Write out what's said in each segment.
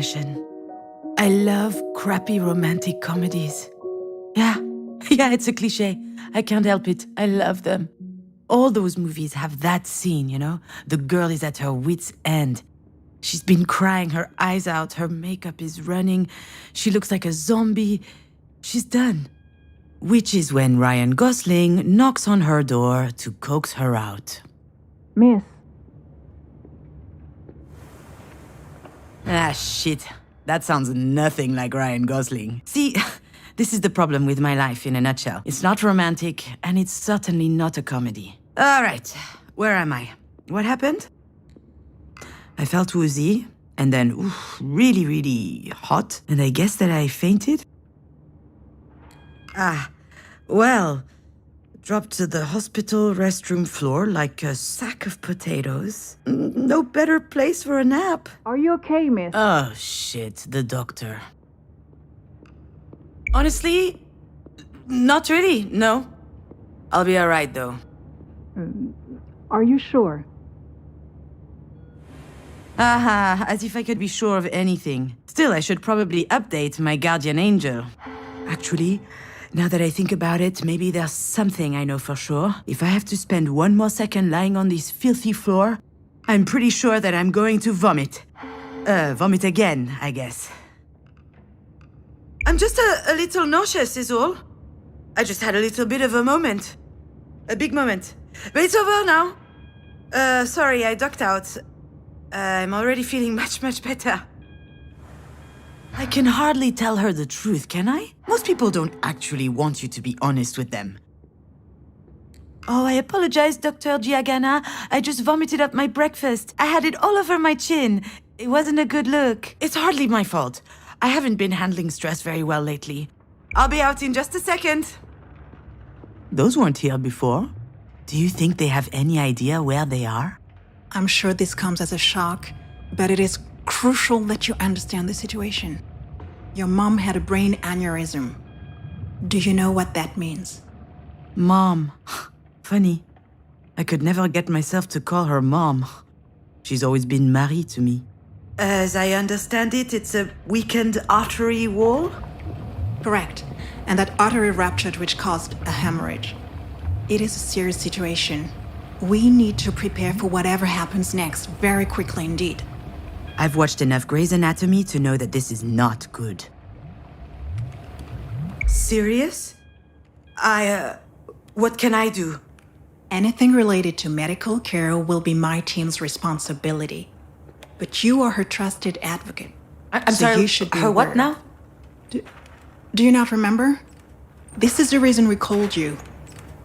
depression. I love crappy romantic comedies. Yeah, it's a cliché. I can't help it. I love them. All those movies have that scene, you know? The girl is at her wit's end. She's been crying her eyes out, her makeup is running, she looks like a zombie. She's done. Which is when Ryan Gosling knocks on her door to coax her out. Miss. Ah, shit. That sounds nothing like Ryan Gosling. See, this is the problem with my life in a nutshell. It's not romantic, and it's certainly not a comedy. All right, where am I? What happened? I felt woozy, and then really, really hot, and I guess that I fainted? Well, dropped to the hospital restroom floor like a sack of potatoes. No better place for a nap. Are you okay, miss? Oh, shit, the doctor. Honestly, not really, no. I'll be alright, though. Are you sure? As if I could be sure of anything. Still, I should probably update my guardian angel. Actually, now that I think about it, maybe there's something I know for sure. If I have to spend one more second lying on this filthy floor, I'm pretty sure that I'm going to vomit. Vomit again, I guess. I'm just a little nauseous is all. I just had a little bit of a moment. A big moment. But it's over now. Sorry, I ducked out. I'm already feeling much, much better. I can hardly tell her the truth, can I? Most people don't actually want you to be honest with them. Oh, I apologize, Dr. Giagana. I just vomited up my breakfast. I had it all over my chin. It wasn't a good look. It's hardly my fault. I haven't been handling stress very well lately. I'll be out in just a second. Those weren't here before. Do you think they have any idea where they are? I'm sure this comes as a shock, but it is crucial that you understand the situation. Your mom had a brain aneurysm. Do you know what that means? Mom. Funny. I could never get myself to call her mom. She's always been Marie to me. As I understand it, it's a weakened artery wall? Correct. And that artery ruptured, which caused a hemorrhage. It is a serious situation. We need to prepare for whatever happens next, very quickly indeed. I've watched enough Grey's Anatomy to know that this is not good. Serious? What can I do? Anything related to medical care will be my team's responsibility. But you are her trusted advocate. I'm sorry, you should be her what aware. now? Do you not remember? This is the reason we called you.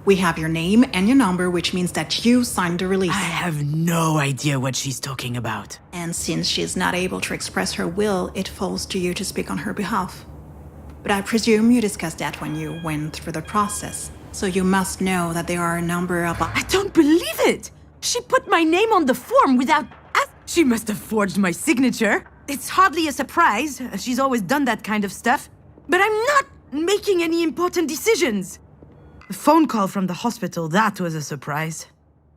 We have your name and your number, which means that you signed the release. I have no idea what she's talking about. And since she is not able to express her will, it falls to you to speak on her behalf. But I presume you discussed that when you went through the process. So you must know that there are a number of... I don't believe it! She put my name on the form without... She must have forged my signature. It's hardly a surprise. She's always done that kind of stuff. But I'm not making any important decisions. The phone call from the hospital, that was a surprise.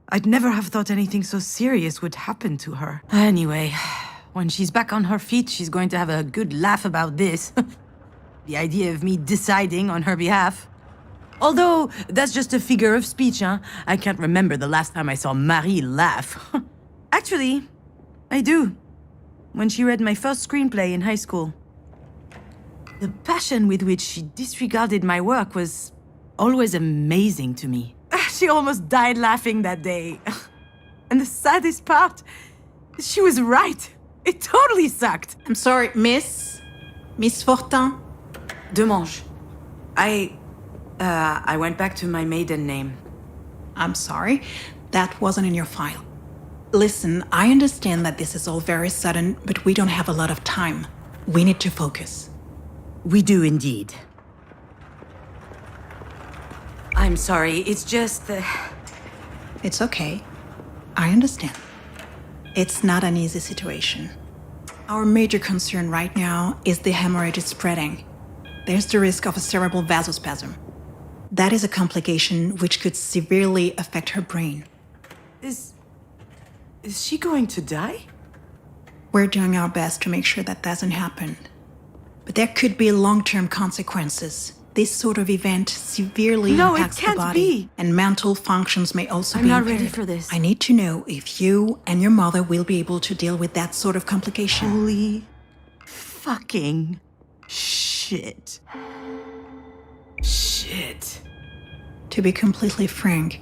I'd never have thought anything so serious would happen to her. Anyway, when she's back on her feet, she's going to have a good laugh about this. The idea of me deciding on her behalf. Although, that's just a figure of speech, huh? I can't remember the last time I saw Marie laugh. Actually, I do. When she read my first screenplay in high school. The passion with which she disregarded my work was always amazing to me. She almost died laughing that day. And the saddest part, she was right. It totally sucked. I'm sorry, Miss Fortin? Demange. I went back to my maiden name. I'm sorry, that wasn't in your file. Listen, I understand that this is all very sudden, but we don't have a lot of time. We need to focus. We do indeed. I'm sorry, it's just... It's okay. I understand. It's not an easy situation. Our major concern right now is the hemorrhage is spreading. There's the risk of a cerebral vasospasm. That is a complication which could severely affect her brain. Is she going to die? We're doing our best to make sure that doesn't happen. But there could be long-term consequences. This sort of event severely No, it impacts the can't body. be. And mental functions may also I'm be not impaired. ready for this. I need to know if you and your mother will be able to deal with that sort of complication. Holy fucking shit. Shit. To be completely frank,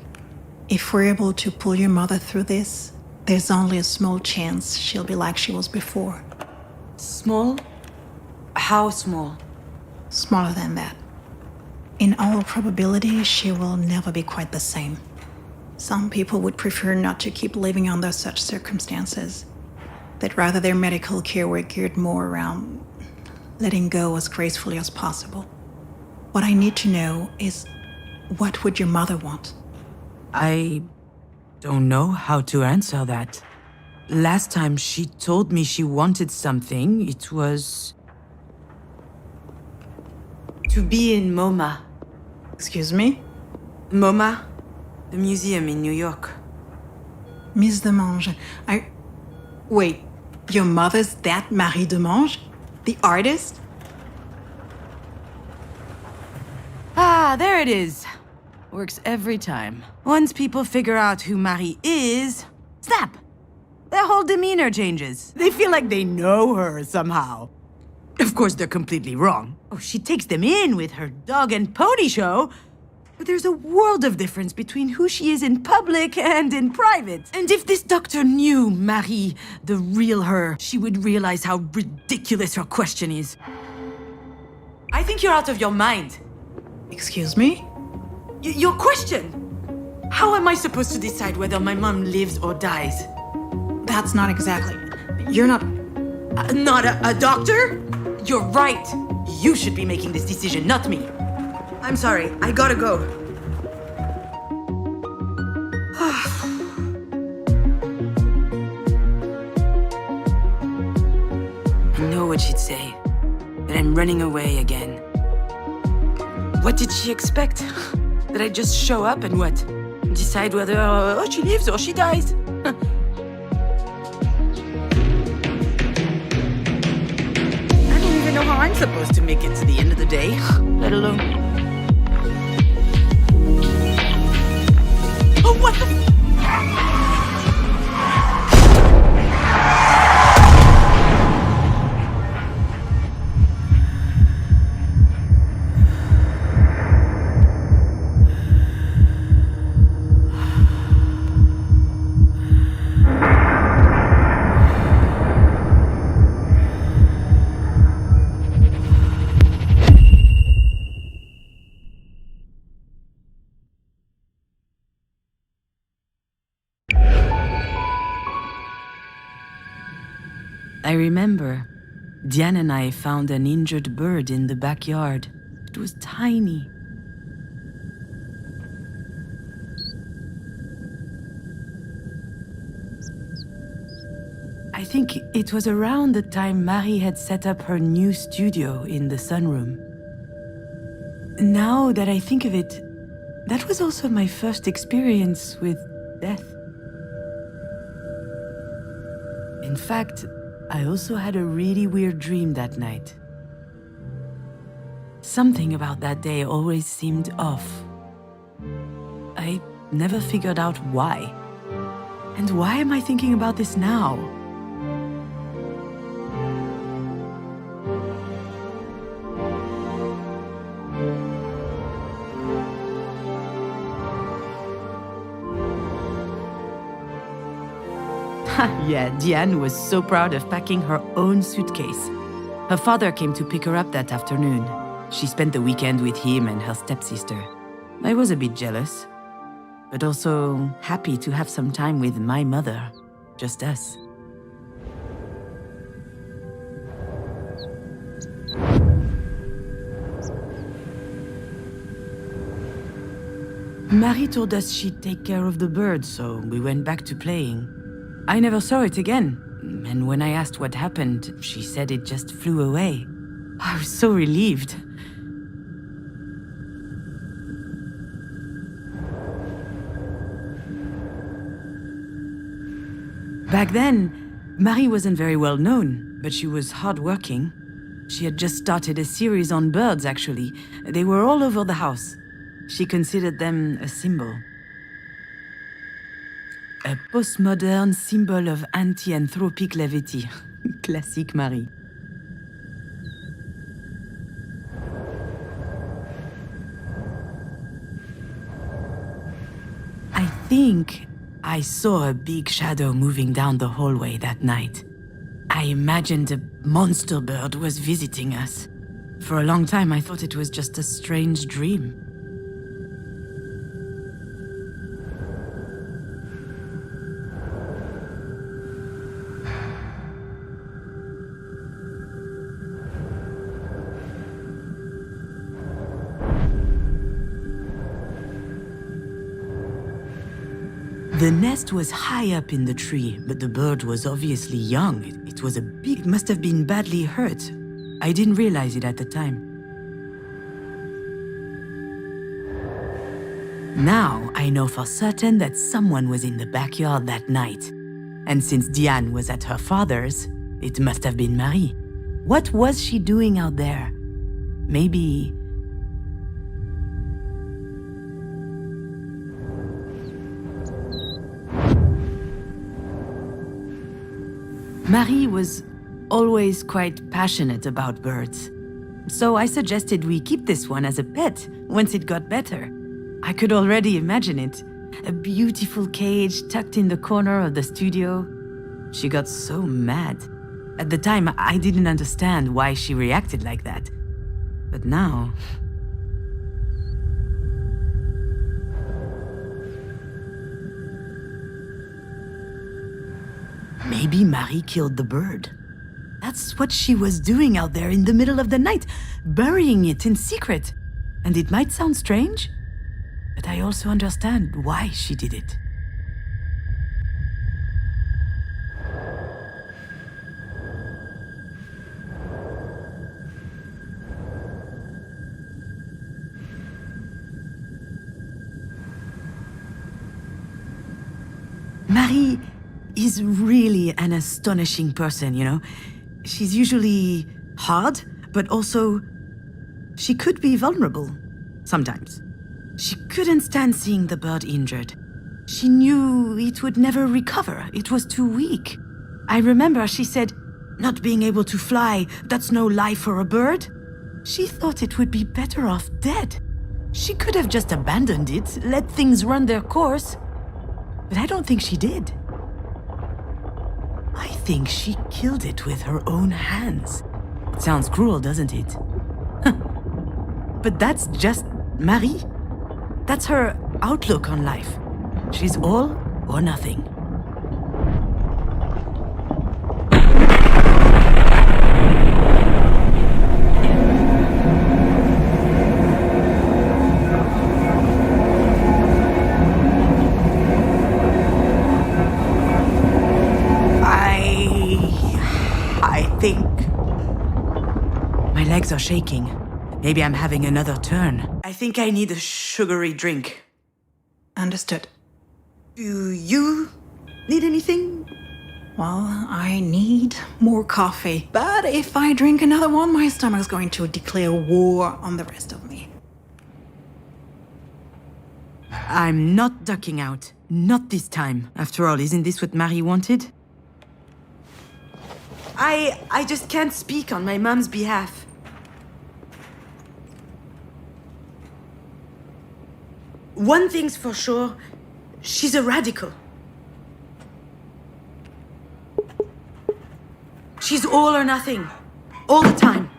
if we're able to pull your mother through this, there's only a small chance she'll be like she was before. Small? How small? Smaller than that. In all probability, she will never be quite the same. Some people would prefer not to keep living under such circumstances. That rather their medical care were geared more around letting go as gracefully as possible. What I need to know is, what would your mother want? I don't know how to answer that. Last time she told me she wanted something, it was to be in MoMA. Excuse me? MoMA? The museum in New York. Miss Demange, Wait, your mother's that Marie Demange? The artist? Ah, there it is. Works every time. Once people figure out who Marie is, snap! Their whole demeanor changes. They feel like they know her somehow. Of course, they're completely wrong. Oh, she takes them in with her dog and pony show. But there's a world of difference between who she is in public and in private. And if this doctor knew Marie, the real her, she would realize how ridiculous her question is. I think you're out of your mind. Excuse me? Your question? How am I supposed to decide whether my mom lives or dies? That's not exactly. You're not. Not a doctor? You're right. You should be making this decision, not me. I'm sorry, I gotta go. I know what she'd say. That I'm running away again. What did she expect? That I just show up and what? Decide whether she lives or she dies? I don't even know how I'm supposed to make it to the end of the day, let alone... Oh, what the... I remember, Diane and I found an injured bird in the backyard. It was tiny. I think it was around the time Marie had set up her new studio in the sunroom. Now that I think of it, that was also my first experience with death. In fact, I also had a really weird dream that night. Something about that day always seemed off. I never figured out why. And why am I thinking about this now? Yeah, Diane was so proud of packing her own suitcase. Her father came to pick her up that afternoon. She spent the weekend with him and her stepsister. I was a bit jealous, but also happy to have some time with my mother, just us. Marie told us she'd take care of the bird, so we went back to playing. I never saw it again, and when I asked what happened, she said it just flew away. I was so relieved. Back then, Marie wasn't very well known, but she was hardworking. She had just started a series on birds, actually. They were all over the house. She considered them a symbol. A postmodern symbol of anti-anthropic levity. Classique Marie. I think I saw a big shadow moving down the hallway that night. I imagined a monster bird was visiting us. For a long time, I thought it was just a strange dream. The nest was high up in the tree, but the bird was obviously young. It was it must have been badly hurt. I didn't realize it at the time. Now I know for certain that someone was in the backyard that night. And since Diane was at her father's, it must have been Marie. What was she doing out there? Maybe... Marie was always quite passionate about birds. So I suggested we keep this one as a pet once it got better. I could already imagine it. A beautiful cage tucked in the corner of the studio. She got so mad. At the time, I didn't understand why she reacted like that. But now... Maybe Marie killed the bird. That's what she was doing out there in the middle of the night, burying it in secret. And it might sound strange, but I also understand why she did it. Marie is really an astonishing person, you know? She's usually hard, but also she could be vulnerable sometimes. She couldn't stand seeing the bird injured. She knew it would never recover. It was too weak. I remember she said, "Not being able to fly, that's no life for a bird." She thought it would be better off dead. She could have just abandoned it, let things run their course. But I don't think she did. I think she killed it with her own hands. It sounds cruel, doesn't it? But that's just Marie. That's her outlook on life. She's all or nothing. I think my legs are shaking. Maybe I'm having another turn. I think I need a sugary drink. Understood. Do you need anything? Well, I need more coffee. But if I drink another one, my stomach's going to declare war on the rest of me. I'm not ducking out. Not this time. After all, isn't this what Marie wanted? I just can't speak on my mom's behalf. One thing's for sure, she's a radical. She's all or nothing, all the time.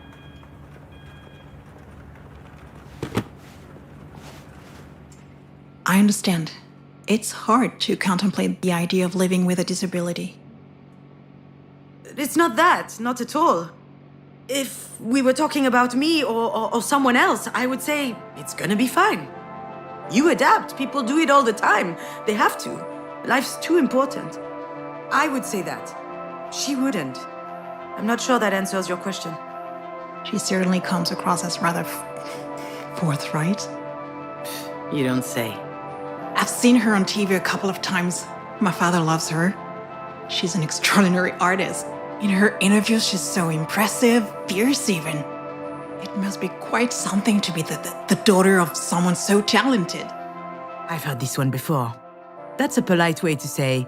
I understand. It's hard to contemplate the idea of living with a disability. It's not that, not at all. If we were talking about me or someone else, I would say it's gonna be fine. You adapt, people do it all the time. They have to. Life's too important. I would say that. She wouldn't. I'm not sure that answers your question. She certainly comes across as rather forthright. You don't say. I've seen her on TV a couple of times. My father loves her. She's an extraordinary artist. In her interviews, she's so impressive, fierce even. It must be quite something to be the daughter of someone so talented. I've heard this one before. That's a polite way to say,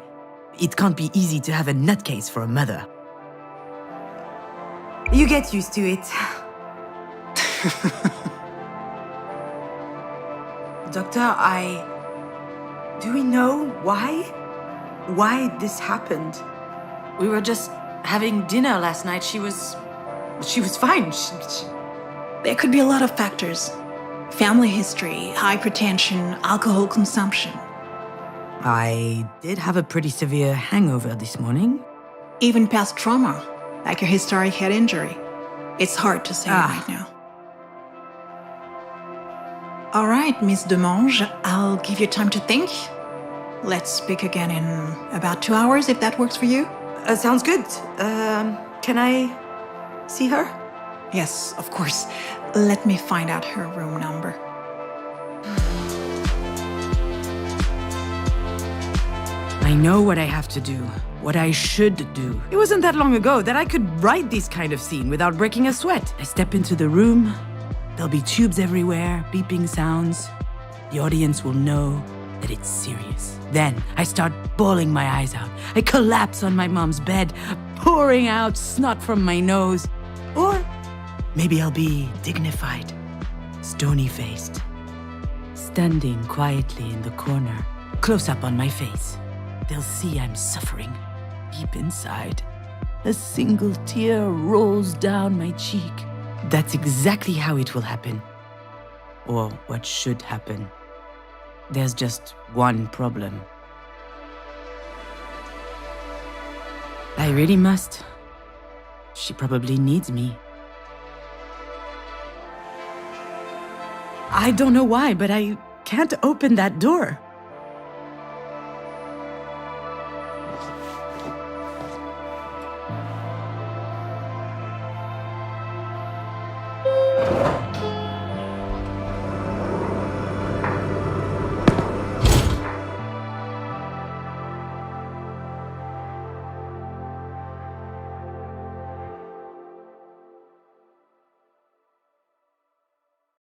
it can't be easy to have a nutcase for a mother. You get used to it. Doctor, do we know why? Why this happened? We were just having dinner last night. She was fine. There could be a lot of factors. Family history, hypertension, alcohol consumption. I did have a pretty severe hangover this morning. Even past trauma, like a historic head injury. It's hard to say right now. All right, Miss Demange, I'll give you time to think. Let's speak again in about 2 hours, if that works for you. Sounds good. Can I see her? Yes, of course. Let me find out her room number. I know what I have to do, what I should do. It wasn't that long ago that I could write this kind of scene without breaking a sweat. I step into the room, there'll be tubes everywhere, beeping sounds. The audience will know that it's serious. Then I start bawling my eyes out. I collapse on my mom's bed, pouring out snot from my nose. Or maybe I'll be dignified, stony-faced, standing quietly in the corner, close up on my face. They'll see I'm suffering deep inside. A single tear rolls down my cheek. That's exactly how it will happen. Or what should happen. There's just one problem. I really must. She probably needs me. I don't know why, but I can't open that door.